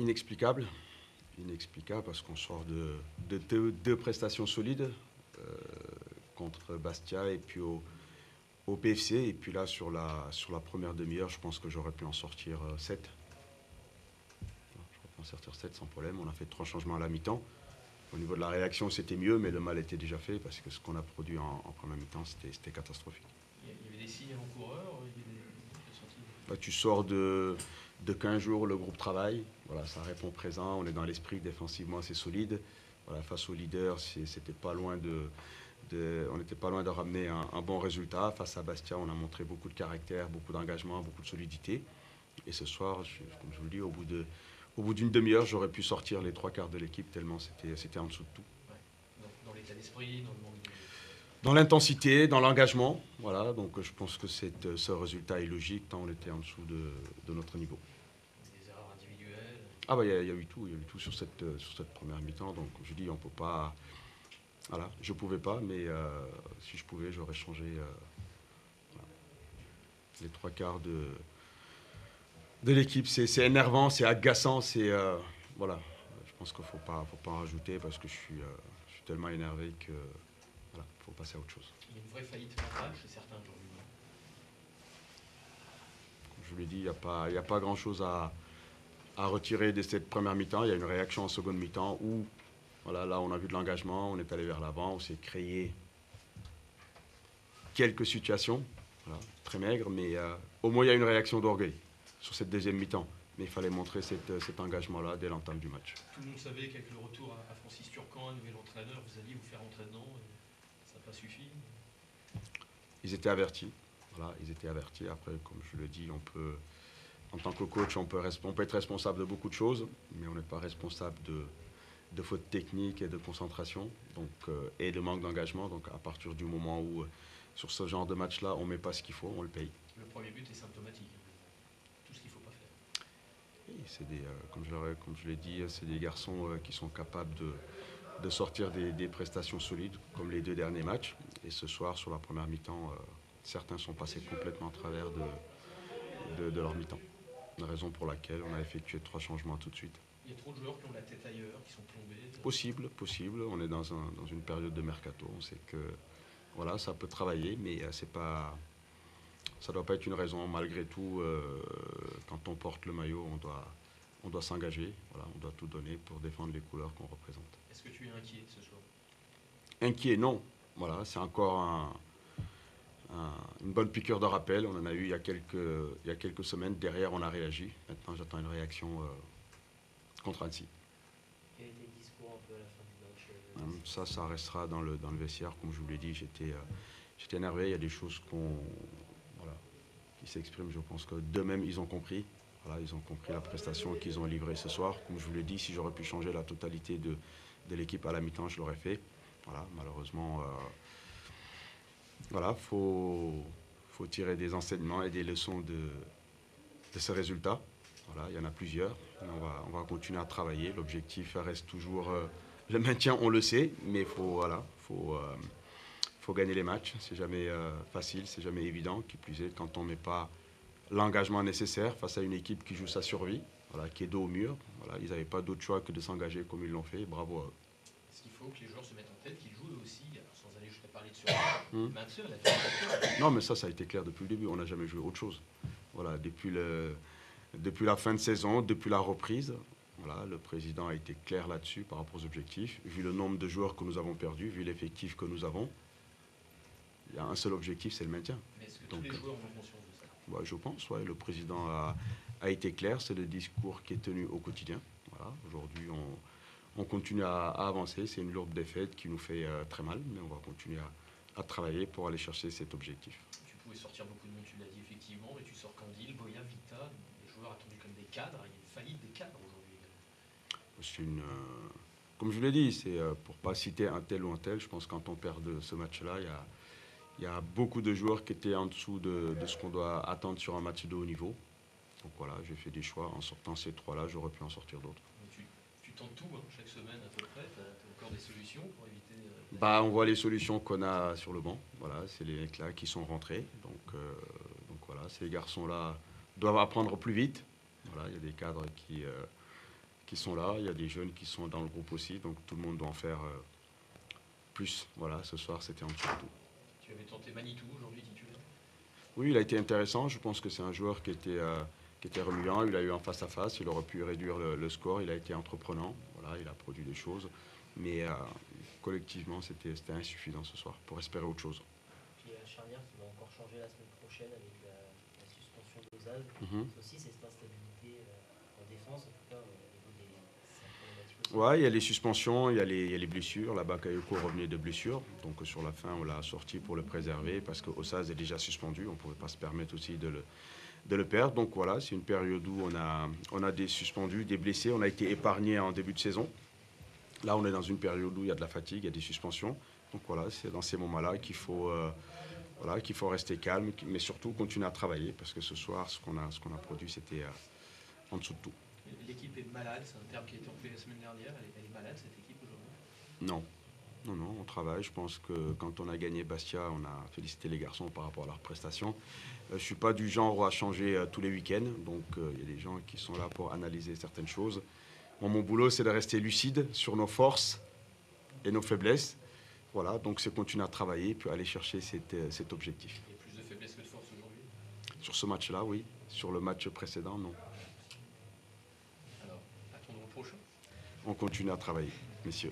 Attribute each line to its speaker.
Speaker 1: Inexplicable. Inexplicable parce qu'on sort de deux prestations solides contre Bastia et puis au PFC. Et puis là, sur la première demi-heure, je pense que j'aurais pu en sortir 7. J'aurais pu en sortir 7 sans problème. On a fait 3 changements à la mi-temps. Au niveau de la réaction, c'était mieux, mais le mal était déjà fait parce que ce qu'on a produit en première mi-temps, c'était catastrophique.
Speaker 2: Il y avait des signes avant-coureurs,
Speaker 1: Bah, tu sors de 15 jours, le groupe travaille, voilà, ça répond présent, on est dans l'esprit, défensivement assez solide. Voilà, face au leader, c'était pas loin on n'était pas loin de ramener un bon résultat. Face à Bastia, on a montré beaucoup de caractère, beaucoup d'engagement, beaucoup de solidité. Et ce soir, comme je vous le dis, au bout d'une demi-heure, j'aurais pu sortir les 3 quarts de l'équipe tellement c'était en dessous de tout.
Speaker 2: Ouais. Dans l'état d'esprit, dans le manque de...
Speaker 1: Dans l'intensité, dans l'engagement, voilà, donc je pense que ce résultat est logique tant on était en dessous de notre niveau.
Speaker 2: Des erreurs individuelles.
Speaker 1: Ah bah il y a eu tout sur cette première mi-temps, donc je dis on peut pas, voilà, je pouvais pas, mais si je pouvais, j'aurais changé voilà. Les 3 quarts de l'équipe. C'est énervant, c'est agaçant, c'est voilà. Je pense qu'il faut pas en rajouter parce que je suis tellement énervé que voilà, faut passer à autre chose.
Speaker 2: Il y a une vraie faillite mentale chez certains aujourd'hui.
Speaker 1: Comme je vous l'ai dit, il n'y a pas grand-chose à retirer de cette première mi-temps. Il y a une réaction en seconde mi-temps où, voilà, là, on a vu de l'engagement, on est allé vers l'avant, on s'est créé quelques situations, voilà, très maigres, mais au moins il y a une réaction d'orgueil sur cette deuxième mi-temps. Mais il fallait montrer cet engagement-là dès l'entame du match.
Speaker 2: Tout le monde savait qu'avec le retour à Francis Turcan, un nouvel entraîneur, vous alliez vous faire entrer dedans. Ça n'a pas suffi.
Speaker 1: Ils étaient avertis. Voilà, ils étaient avertis. Après, comme je le dis, en tant que coach, on peut être responsable de beaucoup de choses, mais on n'est pas responsable de fautes techniques et de concentration donc, et de manque d'engagement. Donc à partir du moment où, sur ce genre de match-là, on ne met pas ce qu'il faut, on le paye.
Speaker 2: Le premier but est symptomatique. Tout ce qu'il ne faut pas faire.
Speaker 1: Oui, comme je l'ai dit, c'est des garçons qui sont capables de sortir des prestations solides, comme les 2 derniers matchs. Et ce soir, sur la première mi-temps, certains sont passés complètement à travers de leur mi-temps. La raison pour laquelle on a effectué 3 changements tout de suite.
Speaker 2: Il y a trop de joueurs qui ont la tête ailleurs, qui sont plombés.
Speaker 1: Possible. On est dans une période de mercato. On sait que voilà, ça peut travailler, mais ça ne doit pas être une raison. Malgré tout, quand on porte le maillot, on doit s'engager. Voilà, on doit tout donner pour défendre les couleurs qu'on représente.
Speaker 2: Est-ce que tu es inquiet ce soir?
Speaker 1: Inquiet, non. Voilà, c'est encore une bonne piqûre de rappel. On en a eu il y a quelques semaines. Derrière, on a réagi. Maintenant, j'attends une réaction contre Annecy.
Speaker 2: Quel était le discours un peu à la fin du match?
Speaker 1: Ça restera dans le vestiaire. Comme je vous l'ai dit, j'étais énervé. Il y a des choses qui s'expriment. Je pense que d'eux-mêmes, ils ont compris. Voilà, ils ont compris la prestation qu'ils ont livrée ce soir. Comme je vous l'ai dit, si j'aurais pu changer la totalité de l'équipe à la mi-temps, je l'aurais fait. Voilà, malheureusement, voilà, faut tirer des enseignements et des leçons de ce résultat. Voilà, il y en a plusieurs. On va continuer à travailler. L'objectif reste toujours le maintien, on le sait, mais faut gagner les matchs. C'est jamais facile, c'est jamais évident. Qui plus est, quand on ne met pas l'engagement nécessaire face à une équipe qui joue sa survie, voilà, qui est dos au mur. Voilà, ils n'avaient pas d'autre choix que de s'engager comme ils l'ont fait. Bravo à eux.
Speaker 2: Est-ce qu'il faut que les joueurs se mettent en tête qu'ils jouent eux aussi, sans aller jusqu'à parler de survie, maintenir la finalité?
Speaker 1: Non, mais ça a été clair depuis le début. On n'a jamais joué autre chose. Voilà, depuis la fin de saison, depuis la reprise, voilà, le président a été clair là-dessus par rapport aux objectifs. Vu le nombre de joueurs que nous avons perdus, vu l'effectif que nous avons, il y a un seul objectif, c'est le maintien.
Speaker 2: Mais est-ce que tous les joueurs ont conscience de ça?
Speaker 1: Ouais, je pense, ouais, le président a été clair, c'est le discours qui est tenu au quotidien. Voilà, aujourd'hui, on continue à avancer. C'est une lourde défaite qui nous fait très mal, mais on va continuer à travailler pour aller chercher cet objectif.
Speaker 2: Tu pouvais sortir beaucoup de monde, tu l'as dit effectivement, mais tu sors Candil, Boya, Vita, des joueurs attendus comme des cadres. Il y a une faillite des cadres aujourd'hui.
Speaker 1: Comme je l'ai dit, c'est pour ne pas citer un tel ou un tel. Je pense que quand on perd de ce match-là, il y a beaucoup de joueurs qui étaient en dessous de ce qu'on doit attendre sur un match de haut niveau. Donc voilà, j'ai fait des choix. En sortant ces 3-là, j'aurais pu en sortir d'autres.
Speaker 2: Tu tentes tout, hein, chaque semaine à peu près. Tu as encore des solutions pour éviter...
Speaker 1: On voit les solutions qu'on a sur le banc. Voilà, c'est les mecs-là qui sont rentrés. Donc voilà, ces garçons-là doivent apprendre plus vite. Voilà, il y a des cadres qui sont là, il y a des jeunes qui sont dans le groupe aussi, donc tout le monde doit en faire plus. Voilà, ce soir, c'était en dessous de tout.
Speaker 2: Tu avais tenté Manitou, aujourd'hui titulaire?
Speaker 1: Oui, il a été intéressant. Je pense que c'est un joueur qui était remuant. Il a eu un face-à-face. Il aurait pu réduire le score. Il a été entreprenant. Voilà, il a produit des choses. Mais collectivement, c'était insuffisant ce soir pour espérer autre chose.
Speaker 3: Puis charnière qui va encore changer la semaine prochaine avec la suspension d'Ozaz. Aussi, c'est cette instabilité en défense, en tout cas au niveau des.
Speaker 1: Ouais, il y a les suspensions, il y a les blessures. La Bakayoko revenait de blessure. Donc sur la fin, on l'a sorti pour le préserver parce que Ozaz est déjà suspendu. On ne pouvait pas se permettre aussi de le perdre. Donc voilà, c'est une période où on a des suspendus, des blessés. On a été épargné en début de saison. Là, on est dans une période où il y a de la fatigue, il y a des suspensions. Donc voilà, c'est dans ces moments-là qu'il faut rester calme, mais surtout continuer à travailler, parce que ce soir, ce qu'on a produit, c'était en dessous de tout.
Speaker 2: L'équipe est malade, c'est un terme qui a été employé la semaine dernière. Elle est malade, cette équipe, aujourd'hui?
Speaker 1: Non, on travaille. Je pense que quand on a gagné Bastia, on a félicité les garçons par rapport à leurs prestations. Je ne suis pas du genre à changer tous les week-ends, donc il y a des gens qui sont là pour analyser certaines choses. Mon boulot, c'est de rester lucide sur nos forces et nos faiblesses. Voilà, donc c'est continuer à travailler puis aller chercher cet objectif.
Speaker 2: Il y a plus de faiblesses que de force aujourd'hui?
Speaker 1: Sur ce match-là, oui. Sur le match précédent, non.
Speaker 2: Alors, attendons le prochain.
Speaker 1: On continue à travailler, messieurs.